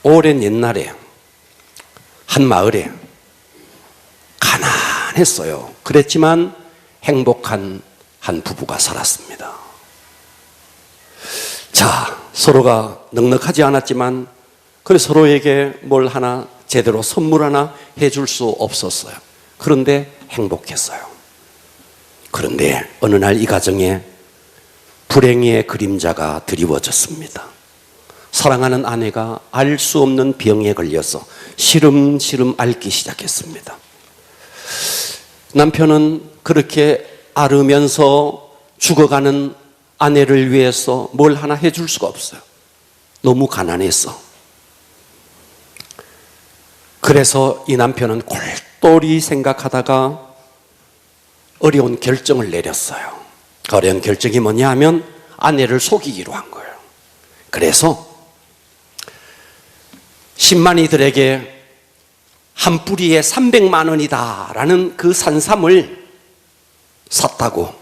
오랜 옛날에 한 마을에 가난했어요. 그랬지만 행복한 한 부부가 살았습니다. 자, 서로가 넉넉하지 않았지만 그래 서로에게 뭘 하나 제대로 선물 하나 해줄 수 없었어요. 그런데 행복했어요. 그런데 어느 날 이 가정에 불행의 그림자가 드리워졌습니다. 사랑하는 아내가 알 수 없는 병에 걸려서 시름시름 앓기 시작했습니다. 남편은 그렇게 앓으면서 죽어가는 아내를 위해서 뭘 하나 해줄 수가 없어요. 너무 가난했어. 그래서 이 남편은 골똘히 생각하다가 어려운 결정을 내렸어요. 그 어려운 결정이 뭐냐 하면 아내를 속이기로 한 거예요. 그래서 신만이들에게 한 뿌리에 300만 원이다 라는 그 산삼을 샀다고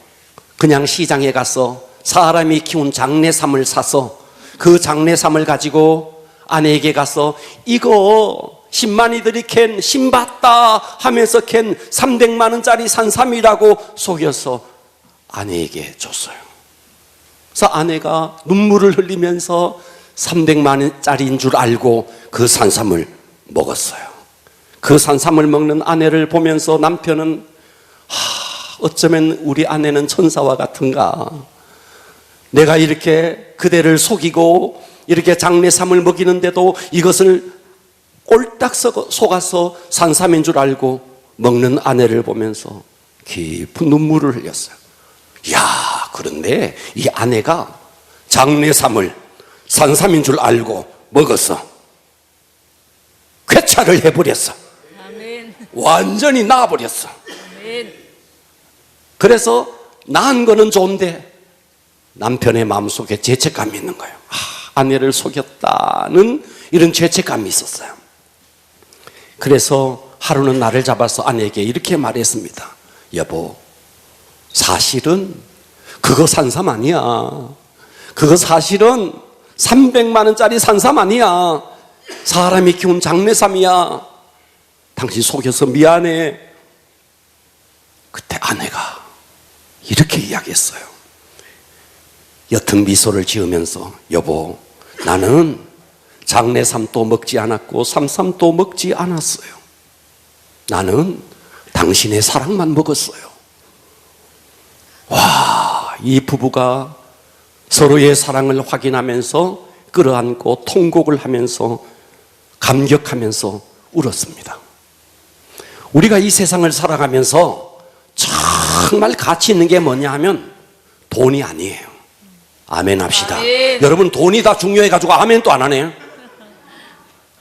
그냥 시장에 가서 사람이 키운 장내삼을 사서 그 장내삼을 가지고 아내에게 가서 이거 신만이들이 캔 신봤다 하면서 캔 300만 원짜리 산삼이라고 속여서 아내에게 줬어요. 그래서 아내가 눈물을 흘리면서 300만 원짜리인 줄 알고 그 산삼을 먹었어요. 그 산삼을 먹는 아내를 보면서 남편은 어쩌면 우리 아내는 천사와 같은가. 내가 이렇게 그대를 속이고 이렇게 장내삼을 먹이는데도 이것을 꼴딱 속아서 산삼인 줄 알고 먹는 아내를 보면서 깊은 눈물을 흘렸어요. 야, 그런데 이 아내가 장내삼을 산삼인 줄 알고 먹었어. 쾌차를 해버렸어. 아멘. 완전히 나아버렸어. 아멘. 그래서 나은 거는 좋은데 남편의 마음속에 죄책감이 있는 거예요. 아내를 속였다는 이런 죄책감이 있었어요. 그래서 하루는 나를 잡아서 아내에게 이렇게 말했습니다. 여보, 사실은 그거 산삼 아니야. 그거 사실은 300만 원짜리 산삼 아니야. 사람이 키운 장내삼이야. 당신 속여서 미안해. 그때 아내가 이렇게 이야기했어요. 옅은 미소를 지으면서 여보, 나는 장내삼도 먹지 않았고 삼삼도 먹지 않았어요. 나는 당신의 사랑만 먹었어요. 와, 이 부부가 서로의 사랑을 확인하면서 끌어안고 통곡을 하면서 감격하면서 울었습니다. 우리가 이 세상을 살아가면서 정말 가치 있는 게 뭐냐 하면 돈이 아니에요. 아멘 합시다. 아멘. 여러분 돈이 다 중요해가지고 아멘 또 안 하네요.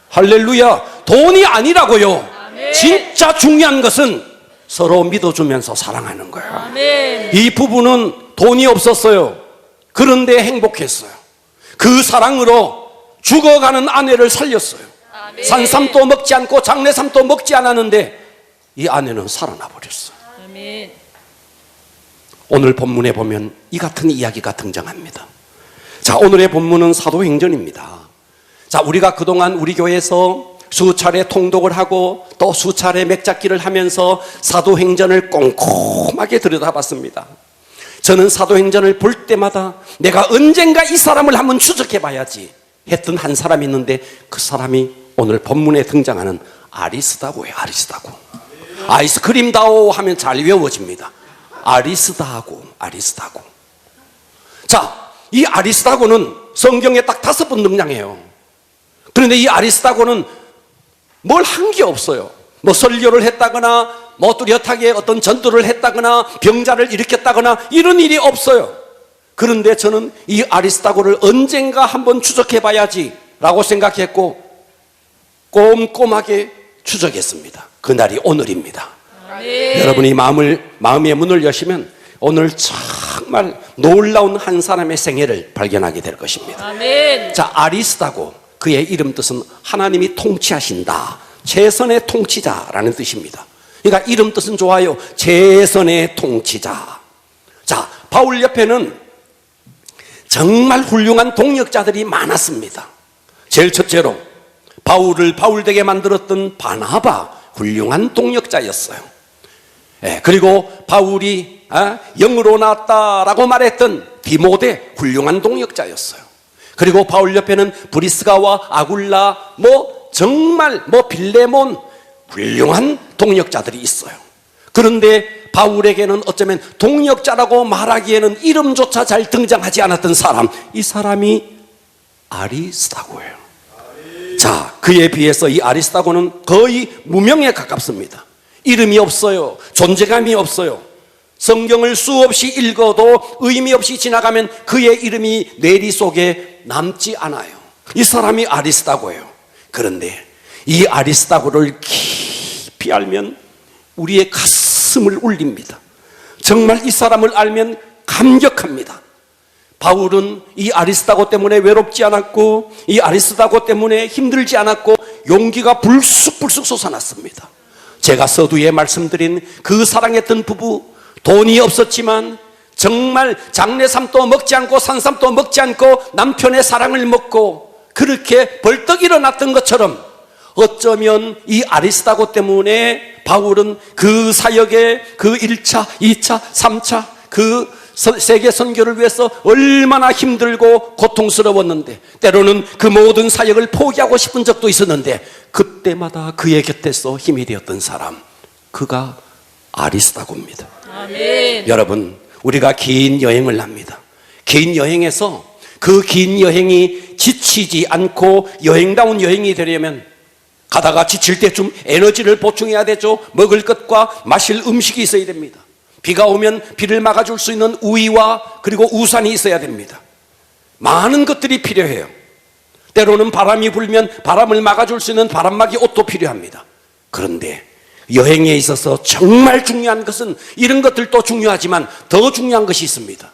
할렐루야. 돈이 아니라고요. 아멘. 진짜 중요한 것은 서로 믿어주면서 사랑하는 거예요. 아멘. 이 부부는 돈이 없었어요. 그런데 행복했어요. 그 사랑으로 죽어가는 아내를 살렸어요. 아멘. 산삼도 먹지 않고 장내삼도 먹지 않았는데 이 아내는 살아나 버렸어요. 아멘. 오늘 본문에 보면 이 같은 이야기가 등장합니다. 자, 오늘의 본문은 사도행전입니다. 자, 우리가 그동안 우리 교회에서 수차례 통독을 하고 또 수차례 맥잡기를 하면서 사도행전을 꼼꼼하게 들여다봤습니다. 저는 사도행전을 볼 때마다 내가 언젠가 이 사람을 한번 추적해 봐야지 했던 한 사람이 있는데 그 사람이 오늘 본문에 등장하는 아리스다고예요. 아리스다고. 아이스크림다오 하면 잘 외워집니다. 아리스다고. 자, 이 아리스다고는 성경에 딱 5번 등장해요. 그런데 이 아리스다고는 뭘 한 게 없어요. 뭐 설교를 했다거나 뭐 뚜렷하게 어떤 전도를 했다거나 병자를 일으켰다거나 이런 일이 없어요. 그런데 저는 이 아리스다고를 언젠가 한번 추적해 봐야지 라고 생각했고 꼼꼼하게 추적했습니다. 그날이 오늘입니다. 아멘. 여러분이 마음의 문을 여시면 오늘 정말 놀라운 한 사람의 생애를 발견하게 될 것입니다. 아멘. 자, 아리스다고, 그의 이름 뜻은 하나님이 통치하신다, 최선의 통치자라는 뜻입니다. 그러니까 이름 뜻은 좋아요. 최선의 통치자. 자, 바울 옆에는 정말 훌륭한 동역자들이 많았습니다. 제일 첫째로 바울을 바울되게 만들었던 바나바, 훌륭한 동역자였어요. 그리고 바울이 영으로 나왔다라고 말했던 디모데, 훌륭한 동역자였어요. 그리고 바울 옆에는 브리스가와 아굴라, 정말 빌레몬, 훌륭한 동역자들이 있어요. 그런데 바울에게는 어쩌면 동역자라고 말하기에는 이름조차 잘 등장하지 않았던 사람, 이 사람이 아리스다고예요. 자, 그에 비해서 이 아리스다고는 거의 무명에 가깝습니다. 이름이 없어요. 존재감이 없어요. 성경을 수없이 읽어도 의미 없이 지나가면 그의 이름이 뇌리 속에 남지 않아요. 이 사람이 아리스다고예요. 그런데 이 아리스다고를 깊이 알면 우리의 가슴을 울립니다. 정말 이 사람을 알면 감격합니다. 바울은 이 아리스다고 때문에 외롭지 않았고, 이 아리스다고 때문에 힘들지 않았고, 용기가 불쑥불쑥 솟아났습니다. 제가 서두에 말씀드린 그 사랑했던 부부, 돈이 없었지만 정말 장례삼도 먹지 않고 산삼도 먹지 않고 남편의 사랑을 먹고 그렇게 벌떡 일어났던 것처럼, 어쩌면 이 아리스다고 때문에 바울은 그 사역의 그 1차, 2차, 3차 그 세계 선교를 위해서 얼마나 힘들고 고통스러웠는데, 때로는 그 모든 사역을 포기하고 싶은 적도 있었는데, 그때마다 그의 곁에서 힘이 되었던 사람, 그가 아리스다고입니다. 아멘. 여러분, 우리가 긴 여행을 합니다. 긴 여행에서 그 긴 여행이 지치지 않고 여행다운 여행이 되려면 가다가 지칠 때쯤 에너지를 보충해야 되죠. 먹을 것과 마실 음식이 있어야 됩니다. 비가 오면 비를 막아줄 수 있는 우위와 그리고 우산이 있어야 됩니다. 많은 것들이 필요해요. 때로는 바람이 불면 바람을 막아줄 수 있는 바람막이 옷도 필요합니다. 그런데 여행에 있어서 정말 중요한 것은, 이런 것들도 중요하지만 더 중요한 것이 있습니다.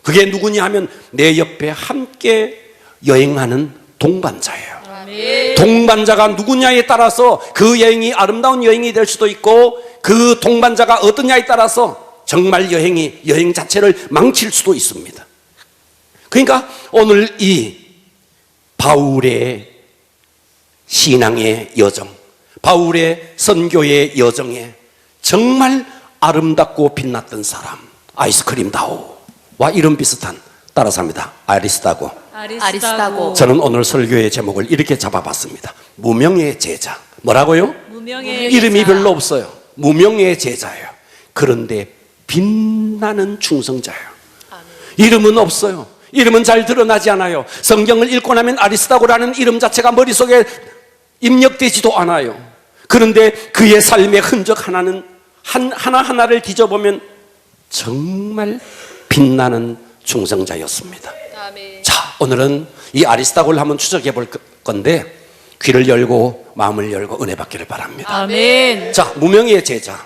그게 누구냐 하면 내 옆에 함께 여행하는 동반자예요. 아멘. 동반자가 누구냐에 따라서 그 여행이 아름다운 여행이 될 수도 있고, 그 동반자가 어떠냐에 따라서 정말 여행 자체를 망칠 수도 있습니다. 그러니까 오늘 이 바울의 신앙의 여정, 바울의 선교의 여정에 정말 아름답고 빛났던 사람, 아이스크림다오와 이름 비슷한, 따라서 합니다. 아리스다고. 저는 오늘 설교의 제목을 이렇게 잡아봤습니다. 무명의 제자. 뭐라고요? 무명의 이름이 제자. 별로 없어요. 무명의 제자예요. 그런데 빛나는 충성자예요. 아멘. 이름은 없어요. 이름은 잘 드러나지 않아요. 성경을 읽고 나면 아리스다고라는 이름 자체가 머릿속에 입력되지도 않아요. 그런데 그의 삶의 흔적 하나하나를 뒤져보면 정말 빛나는 충성자였습니다. 아멘. 자, 오늘은 이 아리스다고를 한번 추적해 볼 건데, 귀를 열고 마음을 열고 은혜 받기를 바랍니다. 아멘. 자, 무명의 제자,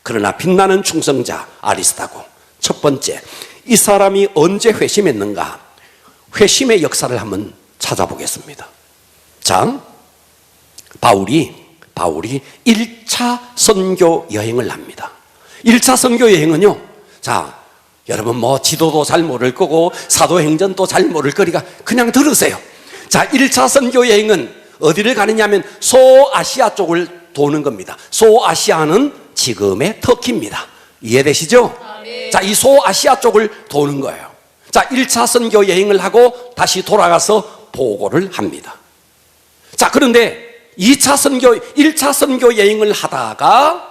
그러나 빛나는 충성자 아리스다고. 첫 번째, 이 사람이 언제 회심했는가? 회심의 역사를 한번 찾아보겠습니다. 자, 바울이 1차 선교 여행을 합니다. 1차 선교 여행은요, 자, 여러분 지도도 잘 모를 거고 사도행전도 잘 모를 거리가 그냥 들으세요. 자, 1차 선교 여행은 어디를 가느냐 하면 소아시아 쪽을 도는 겁니다. 소아시아는 지금의 터키입니다. 이해되시죠? 네. 자, 이 소아시아 쪽을 도는 거예요. 자, 1차 선교 여행을 하고 다시 돌아가서 보고를 합니다. 자, 그런데 1차 선교 여행을 하다가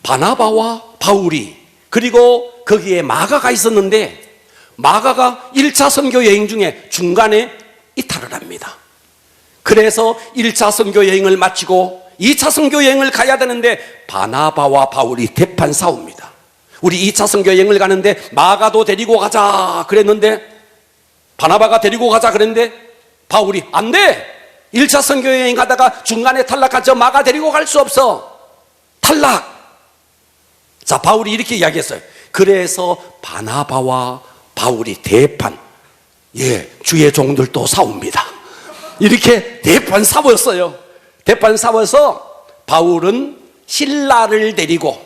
바나바와 바울이, 그리고 거기에 마가가 있었는데, 마가가 1차 선교 여행 중에 중간에 이탈을 합니다. 그래서 1차 선교 여행을 마치고 2차 선교 여행을 가야 되는데 바나바와 바울이 대판 싸웁니다. 우리 2차 선교 여행을 가는데 마가도 데리고 가자 그랬는데, 바나바가 데리고 가자 그랬는데 바울이 안 돼! 1차 선교 여행 가다가 중간에 탈락하죠. 마가 데리고 갈 수 없어. 탈락! 자, 바울이 이렇게 이야기했어요. 그래서 바나바와 바울이 대판, 주의 종들도 싸웁니다. 이렇게 대판 싸웠어요. 대판 싸워서 바울은 신라를 데리고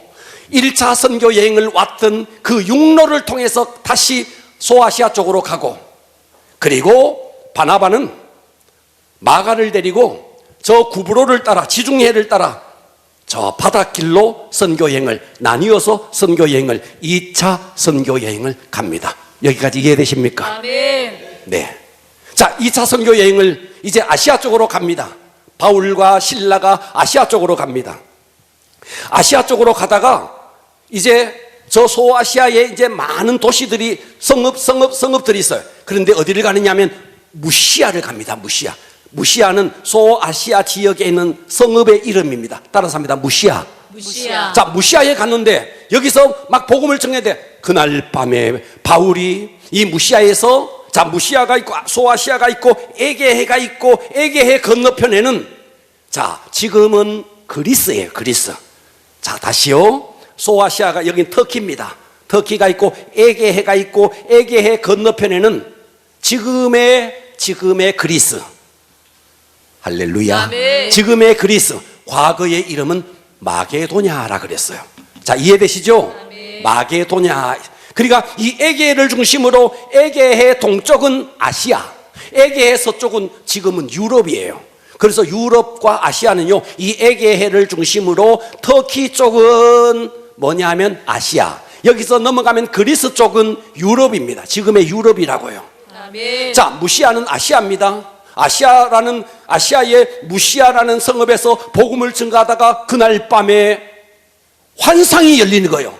1차 선교 여행을 왔던 그 육로를 통해서 다시 소아시아 쪽으로 가고, 그리고 바나바는 마가를 데리고 저 구브로를 따라, 지중해를 따라 저 바닷길로 선교여행을 나뉘어서 선교여행을 2차 선교여행을 갑니다. 여기까지 이해되십니까? 아멘. 네. 자, 2차 선교여행을 이제 아시아 쪽으로 갑니다. 바울과 실라가 아시아 쪽으로 갑니다. 아시아 쪽으로 가다가 이제 저 소아시아에 이제 많은 도시들이 성읍들이 있어요. 그런데 어디를 가느냐면 무시아를 갑니다. 무시아. 무시아는 소아시아 지역에 있는 성읍의 이름입니다. 따라서 합니다. 무시아. 무시아. 자, 무시아에 갔는데 여기서 막 복음을 전해야 돼. 그날 밤에 바울이 이 무시아에서, 자, 무시아가 있고 소아시아가 있고 에게해가 있고 에게해 건너편에는, 자, 지금은 그리스예요. 그리스. 자, 다시요. 소아시아가, 여긴 터키입니다. 터키가 있고 에게해가 있고 에게해 건너편에는 지금의 그리스. 할렐루야. 아멘. 지금의 그리스, 과거의 이름은 마게도냐라 그랬어요. 자, 이해되시죠? 아멘. 마게도냐. 그러니까 이 에게해를 중심으로 에게해 동쪽은 아시아, 에게해 서쪽은 지금은 유럽이에요. 그래서 유럽과 아시아는요, 이 에게해를 중심으로 터키 쪽은 뭐냐면 아시아, 여기서 넘어가면 그리스 쪽은 유럽입니다. 지금의 유럽이라고요. 아멘. 자, 무시아는 아시아입니다. 아시아의 무시아라는 성읍에서 복음을 전가하다가 그날 밤에 환상이 열리는 거예요.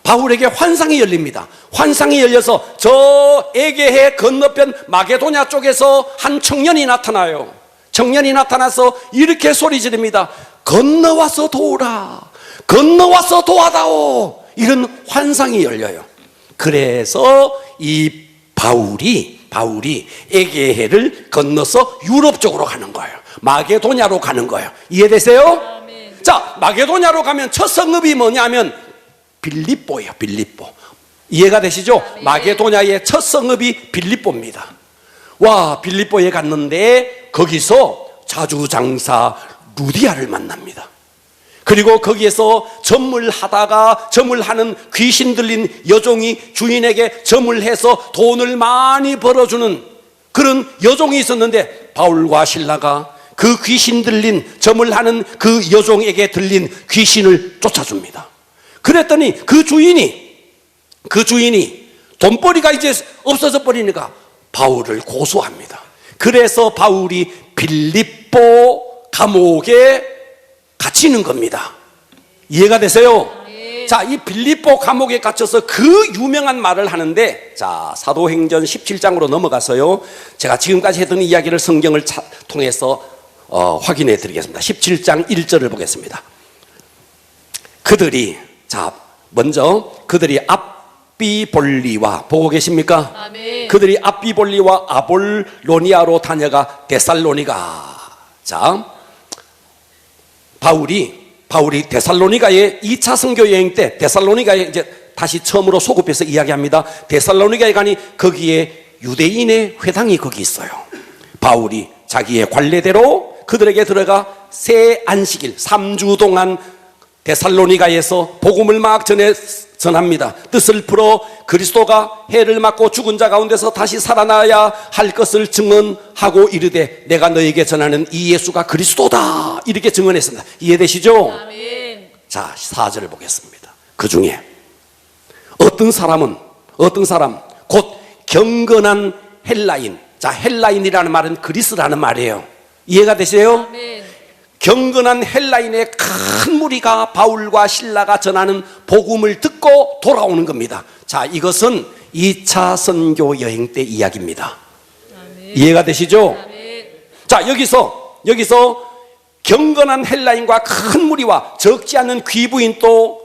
바울에게 환상이 열립니다. 환상이 열려서 저 에게해 건너편 마게도냐 쪽에서 한 청년이 나타나요. 청년이 나타나서 이렇게 소리 지릅니다. 건너와서 도우라. 건너와서 도와다오. 이런 환상이 열려요. 그래서 이 바울이 에게해를 건너서 유럽 쪽으로 가는 거예요. 마게도냐로 가는 거예요. 이해되세요? 아멘. 자, 마게도냐로 가면 첫 성읍이 뭐냐면 빌립보예요. 빌립보. 이해가 되시죠? 아멘. 마게도냐의 첫 성읍이 빌립보입니다. 와, 빌립보에 갔는데 거기서 자주장사 루디아를 만납니다. 그리고 거기에서 점을하는 귀신 들린 여종이 주인에게 점을 해서 돈을 많이 벌어주는 그런 여종이 있었는데, 바울과 실라가 그 귀신 들린, 점을 하는 그 여종에게 들린 귀신을 쫓아줍니다. 그랬더니 그 주인이 돈벌이가 이제 없어져 버리니까 바울을 고소합니다. 그래서 바울이 빌립보 감옥에 갇히는 겁니다. 이해가 되세요? 네. 자, 이 빌립보 감옥에 갇혀서 그 유명한 말을 하는데, 자, 사도행전 17장으로 넘어가서요, 제가 지금까지 했던 이야기를 성경을 통해서 확인해 드리겠습니다. 17장 1절을 보겠습니다. 먼저 그들이 앞비볼리와, 보고 계십니까? 아멘. 그들이 앞비볼리와 아볼로니아로 다녀가 데살로니가. 자, 바울이 데살로니가에 2차 선교 여행 때 데살로니가에 이제 다시 처음으로 소급해서 이야기합니다. 데살로니가에 가니 거기에 유대인의 회당이 거기 있어요. 바울이 자기의 관례대로 그들에게 들어가 새 안식일 3주 동안 데살로니가에서 복음을 막 전합니다. 뜻을 풀어 그리스도가 해를 맞고 죽은 자 가운데서 다시 살아나야 할 것을 증언하고 이르되 내가 너에게 전하는 이 예수가 그리스도다. 이렇게 증언했습니다. 이해되시죠? 아멘. 자, 4절을 보겠습니다. 그 중에 어떤 사람 곧 경건한 헬라인. 자, 헬라인이라는 말은 그리스라는 말이에요. 이해가 되세요? 아멘. 경건한 헬라인의 큰 무리가 바울과 실라가 전하는 복음을 듣고 돌아오는 겁니다. 자, 이것은 2차 선교 여행 때 이야기입니다. 아멘. 이해가 되시죠? 아멘. 자, 여기서 경건한 헬라인과 큰 무리와 적지 않은 귀부인 또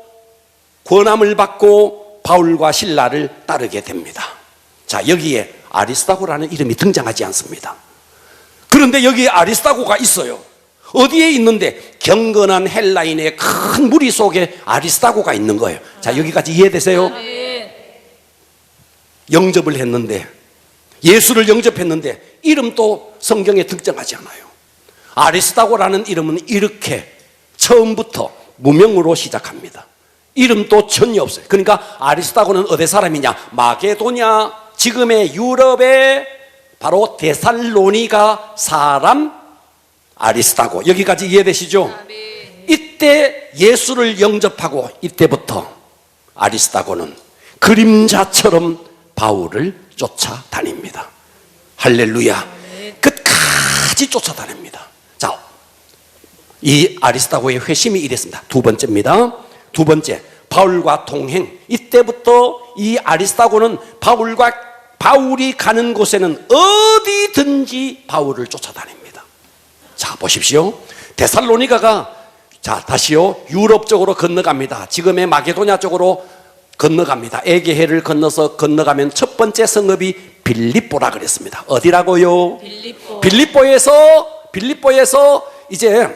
권함을 받고 바울과 실라를 따르게 됩니다. 자, 여기에 아리스다고라는 이름이 등장하지 않습니다. 그런데 여기에 아리스다고가 있어요. 어디에 있는데? 경건한 헬라인의 큰 무리 속에 아리스다고가 있는 거예요. 자, 여기까지 이해되세요? 아멘. 영접을 했는데, 예수를 영접했는데 이름도 성경에 등장하지 않아요. 아리스다고라는 이름은 이렇게 처음부터 무명으로 시작합니다. 이름도 전혀 없어요. 그러니까 아리스다고는 어디 사람이냐? 마게도냐, 지금의 유럽의 바로 데살로니가 사람 아리스다고. 여기까지 이해되시죠? 이때 예수를 영접하고 이때부터 아리스다고는 그림자처럼 바울을 쫓아다닙니다. 할렐루야. 끝까지 쫓아다닙니다. 자, 이 아리스다고의 회심이 이랬습니다. 두 번째입니다. 두 번째, 바울과 동행. 이때부터 이 아리스다고는 바울이 가는 곳에는 어디든지 바울을 쫓아다닙니다. 자, 보십시오. 데살로니가가, 자, 다시요, 유럽 쪽으로 건너갑니다. 지금의 마게도냐 쪽으로 건너갑니다. 에게해를 건너서 건너가면 첫 번째 성읍이 빌립보라 그랬습니다. 어디라고요? 빌립보에서 이제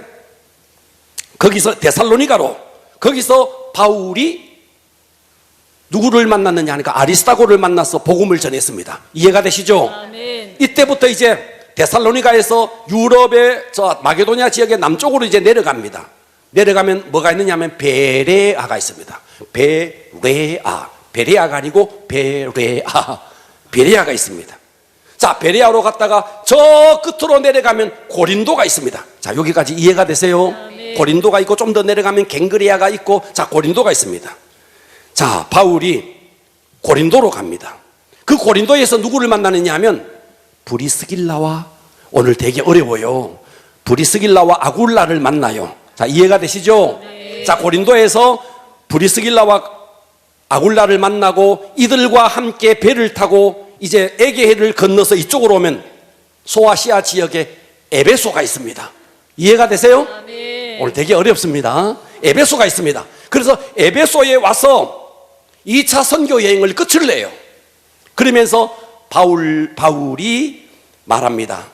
거기서 데살로니가로, 거기서 바울이 누구를 만났느냐 하니까 아리스다고를 만나서 복음을 전했습니다. 이해가 되시죠? 아멘. 이때부터 이제 데살로니가에서 유럽의 저 마게도냐 지역의 남쪽으로 이제 내려갑니다. 내려가면 뭐가 있느냐면 베레아가 있습니다. 베레아가 아니고 베레아가 있습니다. 자, 베레아로 갔다가 저 끝으로 내려가면 고린도가 있습니다. 자, 여기까지 이해가 되세요? 아멘. 고린도가 있고 좀 더 내려가면 갱그리아가 있고, 자, 고린도가 있습니다. 자, 바울이 고린도로 갑니다. 그 고린도에서 누구를 만나느냐 하면 브리스길라와, 오늘 되게 어려워요, 브리스길라와 아굴라를 만나요. 자, 이해가 되시죠? 네. 자, 고린도에서 브리스길라와 아굴라를 만나고 이들과 함께 배를 타고 이제 에게해를 건너서 이쪽으로 오면 소아시아 지역에 에베소가 있습니다. 이해가 되세요? 아멘. 오늘 되게 어렵습니다. 에베소가 있습니다. 그래서 에베소에 와서 2차 선교 여행을 끝을 내요. 그러면서 바울이 말합니다.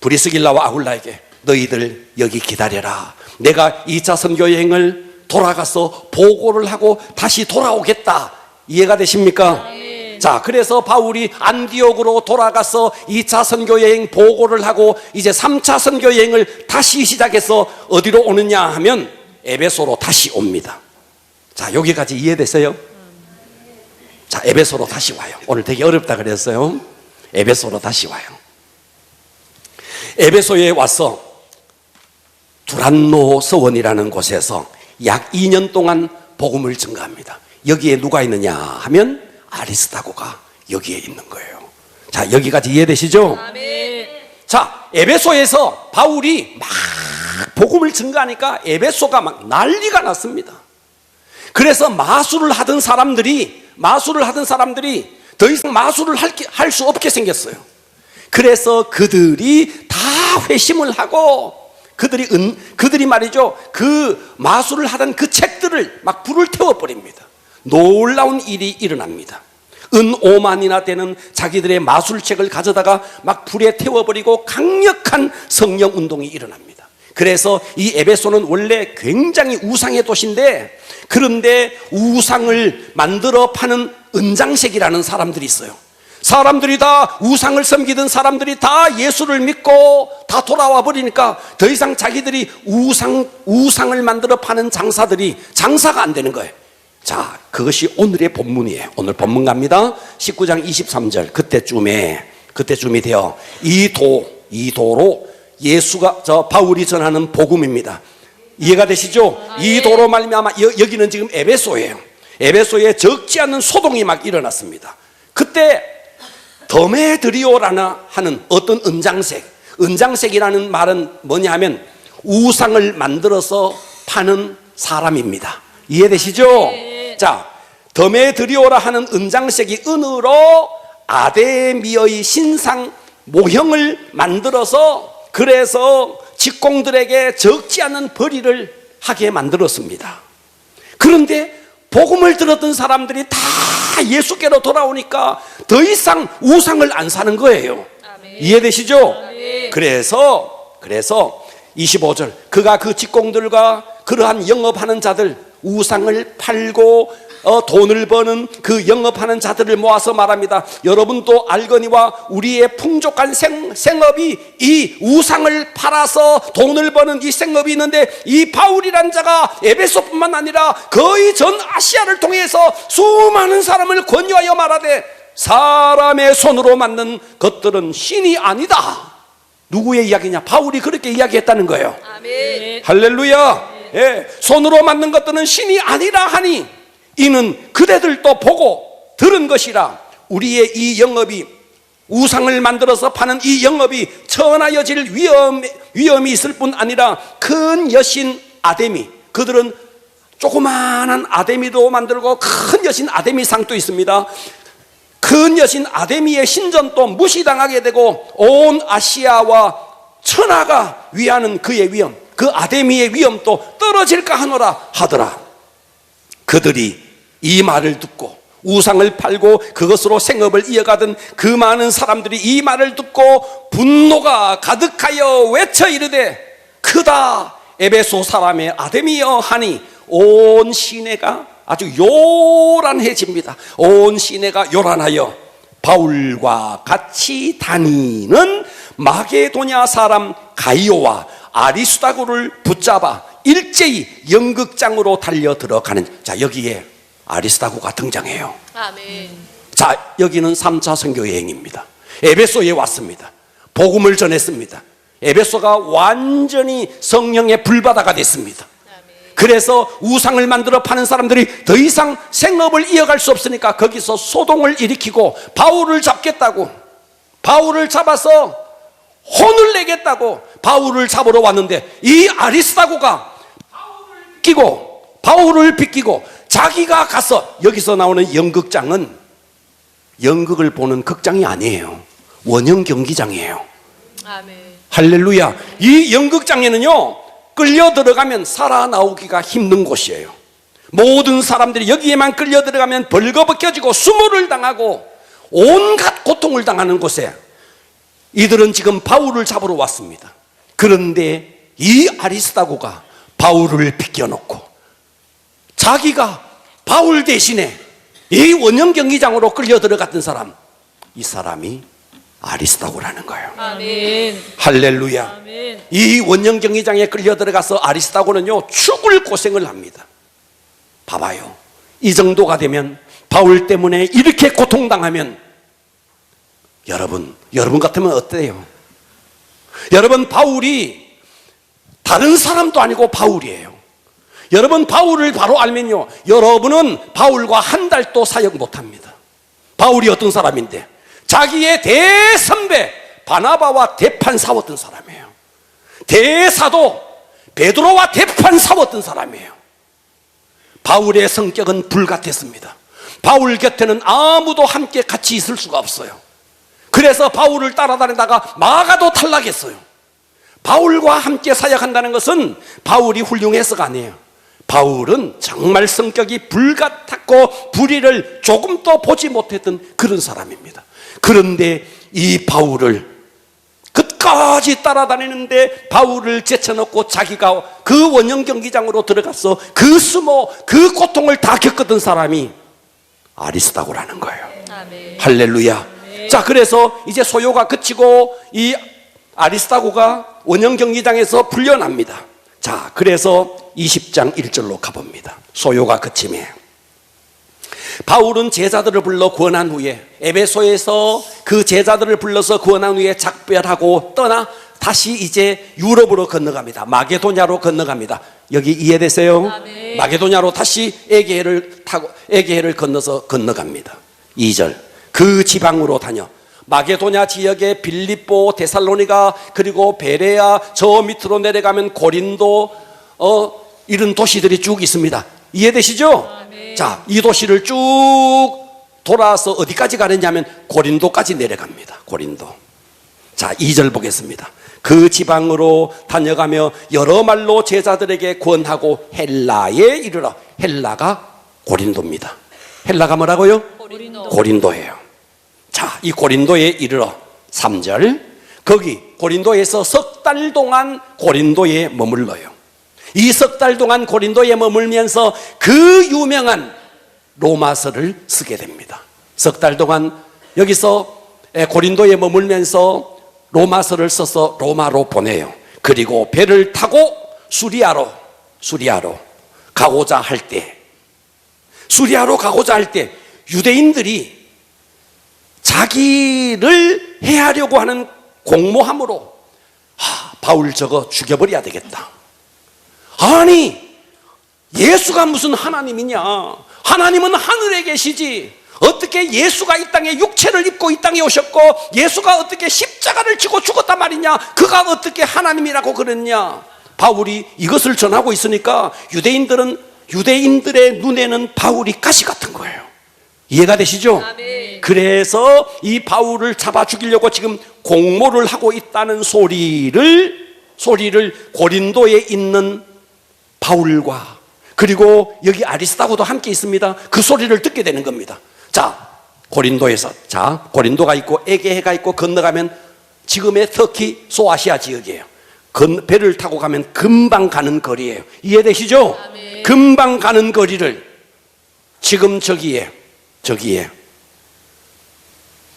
브리스길라와 아굴라에게 너희들 여기 기다려라. 내가 2차 선교 여행을 돌아가서 보고를 하고 다시 돌아오겠다. 이해가 되십니까? 아멘. 자, 그래서 바울이 안디옥으로 돌아가서 2차 선교 여행 보고를 하고 이제 3차 선교 여행을 다시 시작해서 어디로 오느냐 하면 에베소로 다시 옵니다. 자, 여기까지 이해됐어요? 자, 에베소로 다시 와요. 오늘 되게 어렵다 그랬어요. 에베소로 다시 와요. 에베소에 와서 두란노 서원이라는 곳에서 약 2년 동안 복음을 증거합니다. 여기에 누가 있느냐 하면 아리스다고가 여기에 있는 거예요. 자, 여기까지 이해되시죠? 아멘. 자, 에베소에서 바울이 막 복음을 증거하니까 에베소가 막 난리가 났습니다. 그래서 마술을 하던 사람들이 더 이상 마술을 할 수 없게 생겼어요. 그래서 그들이 다 회심을 하고 그들이 말이죠, 그 마술을 하던 그 책들을 막 불을 태워버립니다. 놀라운 일이 일어납니다. 은 5만이나 되는 자기들의 마술책을 가져다가 막 불에 태워버리고 강력한 성령 운동이 일어납니다. 그래서 이 에베소는 원래 굉장히 우상의 도시인데, 그런데 우상을 만들어 파는 은장색이라는 사람들이 있어요. 사람들이 다 우상을 섬기던 사람들이 다 예수를 믿고 다 돌아와 버리니까 더 이상 자기들이 우상을 만들어 파는 장사가 안 되는 거예요. 자, 그것이 오늘의 본문이에요. 오늘 본문 갑니다. 19장 23절. 그때쯤이 되어 이 도로 바울이 전하는 복음입니다. 이해가 되시죠? 이 도로 말미암아, 여기는 지금 에베소예요. 에베소에 적지 않은 소동이 막 일어났습니다. 그때 더메드리오라나 하는 어떤 은장색이라는 말은 뭐냐 하면 우상을 만들어서 파는 사람입니다. 이해되시죠? 네. 자, 더메드리오라 하는 은장색이 은으로 아데미의 신상 모형을 만들어서, 그래서 직공들에게 적지 않은 벌이를 하게 만들었습니다. 그런데 복음을 들었던 사람들이 다 예수께로 돌아오니까 더 이상 우상을 안 사는 거예요. 아멘. 이해되시죠? 아멘. 그래서 25절, 그가 그 직공들과 그러한 영업하는 자들, 우상을 팔고 돈을 버는 그 영업하는 자들을 모아서 말합니다. 여러분도 알거니와 우리의 풍족한 생업이 이 우상을 팔아서 돈을 버는 이 생업이 있는데, 이 바울이란 자가 에베소뿐만 아니라 거의 전 아시아를 통해서 수많은 사람을 권유하여 말하되 사람의 손으로 만든 것들은 신이 아니다. 누구의 이야기냐? 바울이 그렇게 이야기했다는 거예요. 아멘. 할렐루야. 예, 손으로 만든 것들은 신이 아니라 하니 이는 그대들도 보고 들은 것이라. 우리의 이 영업이, 우상을 만들어서 파는 이 영업이 천하여질 위험이 있을 뿐 아니라 큰 여신 아데미, 그들은 조그마한 아데미도 만들고 큰 여신 아데미 상도 있습니다. 큰 여신 아데미의 신전도 무시당하게 되고 온 아시아와 천하가 위하는 그의 위엄, 그 아데미의 위엄도 떨어질까 하노라 하더라. 그들이 이 말을 듣고 우상을 팔고 그것으로 생업을 이어가던 그 많은 사람들이 이 말을 듣고 분노가 가득하여 외쳐 이르되 크다 에베소 사람의 아데미여 하니 온 시내가 아주 요란해집니다. 온 시내가 요란하여 바울과 같이 다니는 마게도냐 사람 가이오와 아리스다고를 붙잡아 일제히 연극장으로 달려 들어가는. 자, 여기에 아리스다고가 등장해요. 아멘. 자, 여기는 3차 선교 여행입니다. 에베소에 왔습니다. 복음을 전했습니다. 에베소가 완전히 성령의 불바다가 됐습니다. 그래서 우상을 만들어 파는 사람들이 더 이상 생업을 이어갈 수 없으니까 거기서 소동을 일으키고 바울을 잡겠다고, 바울을 잡아서 혼을 내겠다고 바울을 잡으러 왔는데 이 아리스다고가 바울을 비끼고 자기가 가서, 여기서 나오는 연극장은 연극을 보는 극장이 아니에요. 원형 경기장이에요. 아멘. 할렐루야. 이 연극장에는요, 끌려 들어가면 살아나오기가 힘든 곳이에요. 모든 사람들이 여기에만 끌려 들어가면 벌거벗겨지고 수모를 당하고 온갖 고통을 당하는 곳에 이들은 지금 바울을 잡으러 왔습니다. 그런데 이 아리스다고가 바울을 비껴놓고 자기가 바울 대신에 이 원형 경기장으로 끌려 들어갔던 사람, 이 사람이 아리스다고라는 거예요. 아멘. 할렐루야. 아멘. 이 원형 경기장에 끌려 들어가서 아리스다고는요 죽을 고생을 합니다. 봐봐요. 이 정도가 되면, 바울 때문에 이렇게 고통당하면 여러분 같으면 어때요? 여러분, 바울이 다른 사람도 아니고 바울이에요. 여러분, 바울을 바로 알면요, 여러분은 바울과 한 달도 사역 못합니다. 바울이 어떤 사람인데, 자기의 대선배 바나바와 대판 싸웠던 사람이에요. 대사도 베드로와 대판 싸웠던 사람이에요. 바울의 성격은 불같았습니다. 바울 곁에는 아무도 함께 같이 있을 수가 없어요. 그래서 바울을 따라다니다가 마가도 탈락했어요. 바울과 함께 사역한다는 것은 바울이 훌륭해서가 아니에요. 바울은 정말 성격이 불같았고 불의를 조금도 보지 못했던 그런 사람입니다. 그런데 이 바울을 끝까지 따라다니는데 바울을 제쳐놓고 자기가 그 원형 경기장으로 들어가서 그 수모, 그 고통을 다 겪었던 사람이 아리스다고라는 거예요. 아멘. 할렐루야. 자, 그래서 이제 소요가 그치고 이 아리스다고가 원형 경기장에서 풀려납니다. 자, 그래서 20장 1절로 가봅니다. 소요가 그침에 바울은 제자들을 불러 구원한 후에, 에베소에서 그 제자들을 불러서 구원한 후에 작별하고 떠나 다시 이제 유럽으로 건너갑니다. 마게도냐로 건너갑니다. 여기 이해되세요? 아멘. 마게도냐로 다시 에게해를 건너서 건너갑니다. 2절, 그 지방으로 다녀 마게도냐 지역의 빌립보, 데살로니가, 그리고 베레아, 저 밑으로 내려가면 고린도, 이런 도시들이 쭉 있습니다. 이해되시죠? 아멘. 자, 이 도시를 쭉 돌아서 어디까지 가느냐면 고린도까지 내려갑니다. 고린도. 자, 2절 보겠습니다. 그 지방으로 다녀가며 여러 말로 제자들에게 권하고 헬라에 이르러. 헬라가 고린도입니다. 헬라가 뭐라고요? 고린도. 고린도예요. 자, 이 고린도에 이르러 3절, 거기 고린도에서 석 달 동안 고린도에 머물러요. 이 석 달 동안 고린도에 머물면서 그 유명한 로마서를 쓰게 됩니다. 석 달 동안 여기서 고린도에 머물면서 로마서를 써서 로마로 보내요. 그리고 배를 타고 수리아로 가고자 할 때, 유대인들이 자기를 해하려고 하는 공모함으로 바울 저거 죽여버려야 되겠다. 아니, 예수가 무슨 하나님이냐? 하나님은 하늘에 계시지. 어떻게 예수가 이 땅에 육체를 입고 이 땅에 오셨고, 예수가 어떻게 십자가를 지고 죽었단 말이냐? 그가 어떻게 하나님이라고 그랬냐? 바울이 이것을 전하고 있으니까 유대인들의 눈에는 바울이 가시 같은 거예요. 이해가 되시죠? 아멘. 그래서 이 바울을 잡아 죽이려고 지금 공모를 하고 있다는 소리를 고린도에 있는 바울과 그리고 여기 아리스다고도 함께 있습니다. 그 소리를 듣게 되는 겁니다. 자, 고린도가 있고 에게해가 있고 건너가면 지금의 터키 소아시아 지역이에요. 배를 타고 가면 금방 가는 거리예요. 이해되시죠? 아멘. 금방 가는 거리를 지금 저기에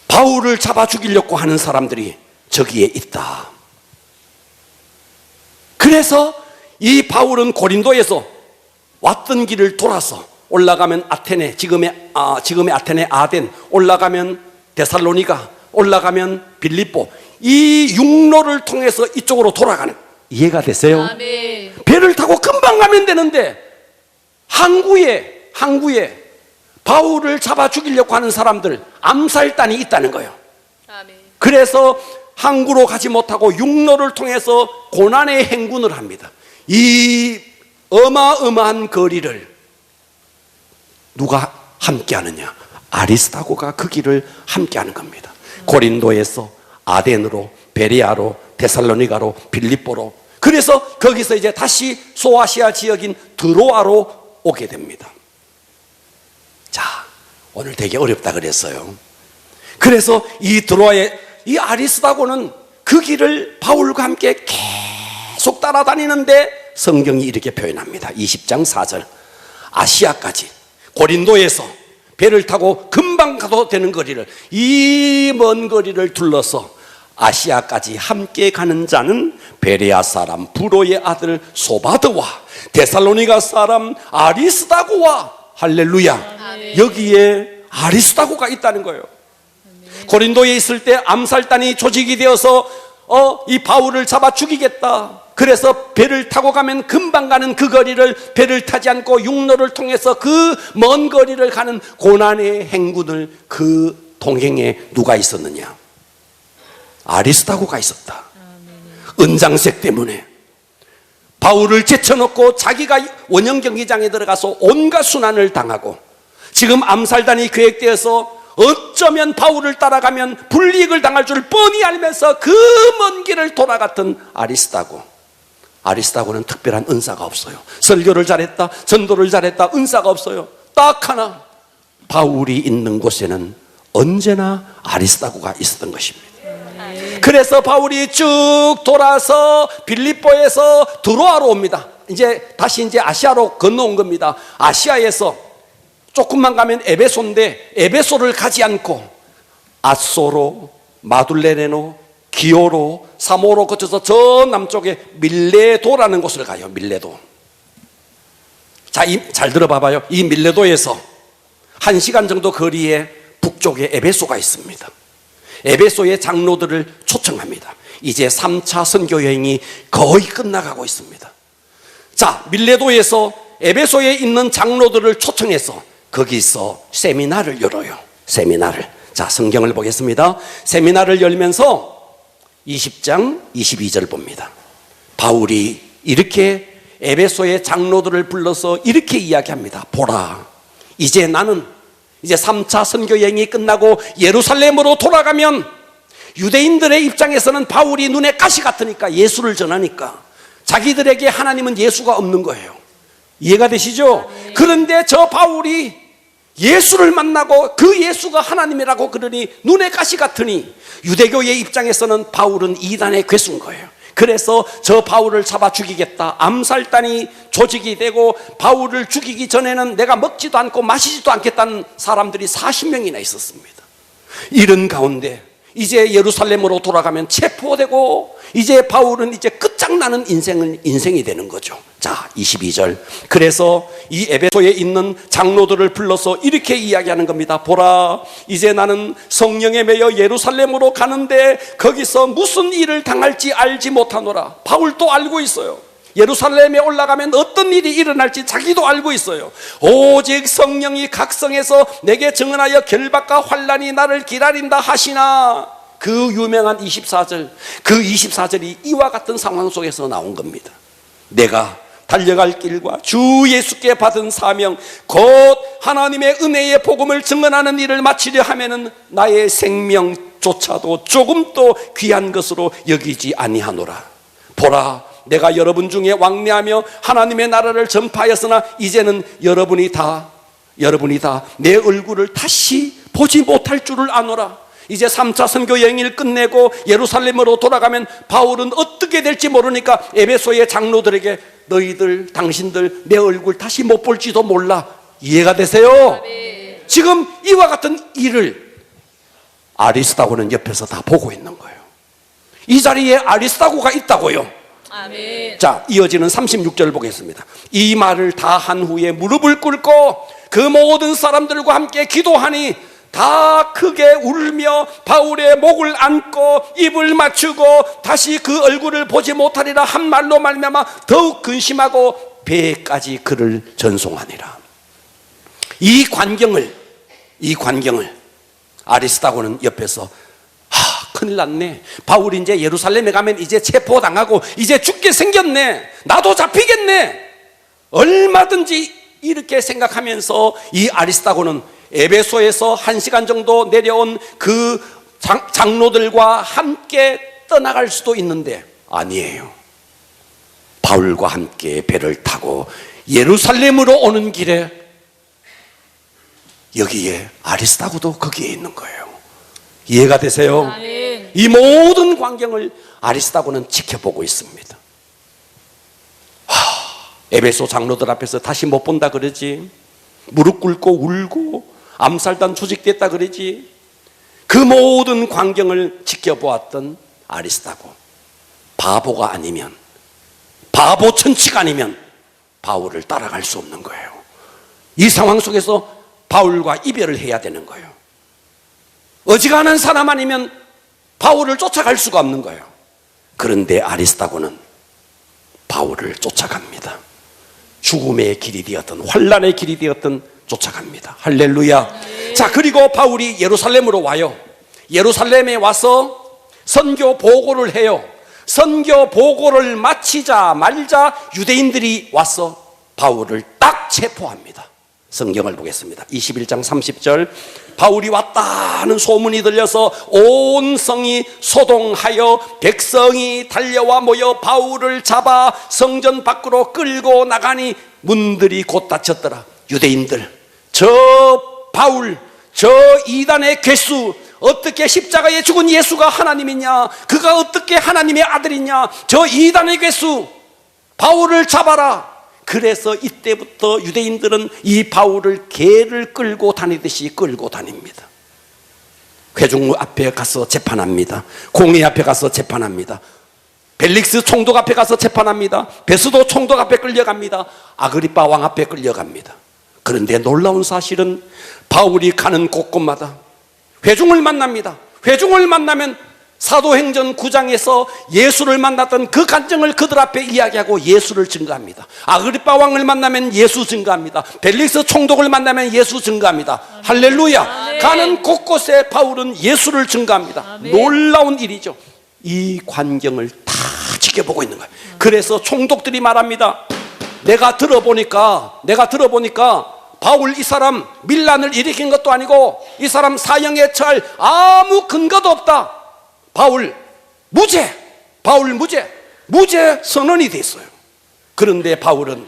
바울을 잡아 죽이려고 하는 사람들이 저기에 있다. 그래서 이 바울은 고린도에서 왔던 길을 돌아서 올라가면 아테네, 지금의 아테네 아덴, 올라가면 데살로니가, 올라가면 빌립보, 이 육로를 통해서 이쪽으로 돌아가는, 이해가 됐어요? 아멘. 배를 타고 금방 가면 되는데 항구에 바울을 잡아 죽이려고 하는 사람들, 암살단이 있다는 거예요. 아멘. 그래서 항구로 가지 못하고 육로를 통해서 고난의 행군을 합니다. 이 어마어마한 거리를 누가 함께 하느냐? 아리스다고가 그 길을 함께 하는 겁니다. 고린도에서 아덴으로, 베레아로, 데살로니가로, 빌립보로, 그래서 거기서 이제 다시 소아시아 지역인 드로아로 오게 됩니다. 자, 오늘 되게 어렵다 그랬어요. 그래서 이 드로아의 이 아리스다고는 그 길을 바울과 함께 계속 따라다니는데 성경이 이렇게 표현합니다. 20장 4절. 아시아까지, 고린도에서 배를 타고 금방 가도 되는 거리를, 이 먼 거리를 둘러서 아시아까지 함께 가는 자는 베레아 사람 부로의 아들 소바드와 데살로니가 사람 아리스다고와, 할렐루야. 아멘. 여기에 아리스다고가 있다는 거예요. 고린도에 있을 때 암살단이 조직이 되어서 이 바울을 잡아 죽이겠다. 그래서 배를 타고 가면 금방 가는 그 거리를 배를 타지 않고 육로를 통해서 그 먼 거리를 가는 고난의 행군을, 그 동행에 누가 있었느냐? 아리스다고가 있었다. 은장색 때문에 바울을 제쳐놓고 자기가 원형 경기장에 들어가서 온갖 순환을 당하고, 지금 암살단이 계획되어서 어쩌면 바울을 따라가면 불이익을 당할 줄 뻔히 알면서 그 먼 길을 돌아갔던 아리스다고는 특별한 은사가 없어요. 설교를 잘했다, 전도를 잘했다, 은사가 없어요. 딱 하나, 바울이 있는 곳에는 언제나 아리스다고가 있었던 것입니다. 그래서 바울이 쭉 돌아서 빌립보에서 드로아로 옵니다. 다시 아시아로 건너온 겁니다. 아시아에서 조금만 가면 에베소인데, 에베소를 가지 않고 아소로, 마둘레네노, 기오로, 사모로 거쳐서 저 남쪽에 밀레도라는 곳을 가요. 밀레도. 자, 잘 들어봐봐요. 이 밀레도에서 1시간 정도 거리에 북쪽에 에베소가 있습니다. 에베소의 장로들을 초청합니다. 이제 3차 선교 여행이 거의 끝나가고 있습니다. 자, 밀레도에서 에베소에 있는 장로들을 초청해서 거기서 세미나를 열어요. 세미나를. 자, 성경을 보겠습니다. 세미나를 열면서 20장 22절 봅니다. 바울이 이렇게 에베소의 장로들을 불러서 이렇게 이야기합니다. 보라, 이제 나는 3차 선교 여행이 끝나고 예루살렘으로 돌아가면 유대인들의 입장에서는 바울이 눈에 가시 같으니까, 예수를 전하니까 자기들에게 하나님은 예수가 없는 거예요. 이해가 되시죠? 그런데 저 바울이 예수를 만나고 그 예수가 하나님이라고 그러니 눈에 가시 같으니 유대교의 입장에서는 바울은 이단의 괴수인 거예요. 그래서 저 바울을 잡아 죽이겠다, 암살단이 조직이 되고 바울을 죽이기 전에는 내가 먹지도 않고 마시지도 않겠다는 사람들이 40명이나 있었습니다. 이런 가운데 이제 예루살렘으로 돌아가면 체포되고, 이제 바울은 이제 끝장 고장나는 인생이 되는 거죠. 자, 22절. 그래서 이 에베소에 있는 장로들을 불러서 이렇게 이야기하는 겁니다. 보라, 이제 나는 성령에 매여 예루살렘으로 가는데 거기서 무슨 일을 당할지 알지 못하노라. 바울도 알고 있어요. 예루살렘에 올라가면 어떤 일이 일어날지 자기도 알고 있어요. 오직 성령이 각성해서 내게 증언하여 결박과 환난이 나를 기다린다 하시나. 그 유명한 24절, 그 24절이 이와 같은 상황 속에서 나온 겁니다. 내가 달려갈 길과 주 예수께 받은 사명, 곧 하나님의 은혜의 복음을 증언하는 일을 마치려 하면은 나의 생명조차도 조금도 귀한 것으로 여기지 아니하노라. 보라, 내가 여러분 중에 왕래하며 하나님의 나라를 전파하였으나 이제는 여러분이 다 내 얼굴을 다시 보지 못할 줄을 아노라. 이제 3차 선교 여행을 끝내고 예루살렘으로 돌아가면 바울은 어떻게 될지 모르니까 에베소의 장로들에게 너희들, 당신들 내 얼굴 다시 못 볼지도 몰라. 이해가 되세요? 지금 이와 같은 일을 아리스다고는 옆에서 다 보고 있는 거예요. 이 자리에 아리스다고가 있다고요. 아멘. 자, 이어지는 36절 보겠습니다. 이 말을 다 한 후에 무릎을 꿇고 그 모든 사람들과 함께 기도하니 다 크게 울며 바울의 목을 안고 입을 맞추고 다시 그 얼굴을 보지 못하리라 한 말로 말미암아 더욱 근심하고 배까지 그를 전송하니라. 이 광경을 아리스다고는 옆에서 큰일 났네. 바울이 이제 예루살렘에 가면 이제 체포당하고 이제 죽게 생겼네. 나도 잡히겠네. 얼마든지 이렇게 생각하면서 이 아리스다고는 에베소에서 1시간 정도 내려온 그 장로들과 함께 떠나갈 수도 있는데 아니에요. 바울과 함께 배를 타고 예루살렘으로 오는 길에 여기에 아리스다고도 거기에 있는 거예요. 이해가 되세요? 아멘. 이 모든 광경을 아리스다고는 지켜보고 있습니다. 에베소 장로들 앞에서 다시 못 본다 그러지, 무릎 꿇고 울고 암살단 조직됐다 그러지, 그 모든 광경을 지켜보았던 아리스다고 바보가 아니면, 바보 천치가 아니면 바울을 따라갈 수 없는 거예요. 이 상황 속에서 바울과 이별을 해야 되는 거예요. 어지간한 사람 아니면 바울을 쫓아갈 수가 없는 거예요. 그런데 아리스다고는 바울을 쫓아갑니다. 죽음의 길이 되었든 환난의 길이 되었든 쫓아갑니다. 할렐루야. 자, 그리고 바울이 예루살렘으로 와요. 예루살렘에 와서 선교 보고를 해요. 선교 보고를 마치자 말자 유대인들이 와서 바울을 딱 체포합니다. 성경을 보겠습니다. 21장 30절. 바울이 왔다는 소문이 들려서 온 성이 소동하여 백성이 달려와 모여 바울을 잡아 성전 밖으로 끌고 나가니 문들이 곧 닫혔더라. 유대인들, 저 바울, 저 이단의 괴수, 어떻게 십자가에 죽은 예수가 하나님이냐, 그가 어떻게 하나님의 아들이냐, 저 이단의 괴수 바울을 잡아라. 그래서 이때부터 유대인들은 이 바울을 개를 끌고 다니듯이 끌고 다닙니다. 회중무 앞에 가서 재판합니다. 공회 앞에 가서 재판합니다. 벨릭스 총독 앞에 가서 재판합니다. 베스도 총독 앞에 끌려갑니다. 아그리빠 왕 앞에 끌려갑니다. 그런데 놀라운 사실은 바울이 가는 곳곳마다 회중을 만납니다. 회중을 만나면 사도행전 9장에서 예수를 만났던 그 간증을 그들 앞에 이야기하고 예수를 증거합니다. 아그리빠 왕을 만나면 예수 증거합니다. 벨릭스 총독을 만나면 예수 증거합니다. 할렐루야. 아멘. 가는 곳곳에 바울은 예수를 증거합니다. 아멘. 놀라운 일이죠. 이 광경을 다 지켜보고 있는 거예요. 그래서 총독들이 말합니다. 내가 들어보니까 바울 이 사람 밀란을 일으킨 것도 아니고 이 사람 사형에 처할 아무 근거도 없다. 바울 무죄 선언이 됐어요. 그런데 바울은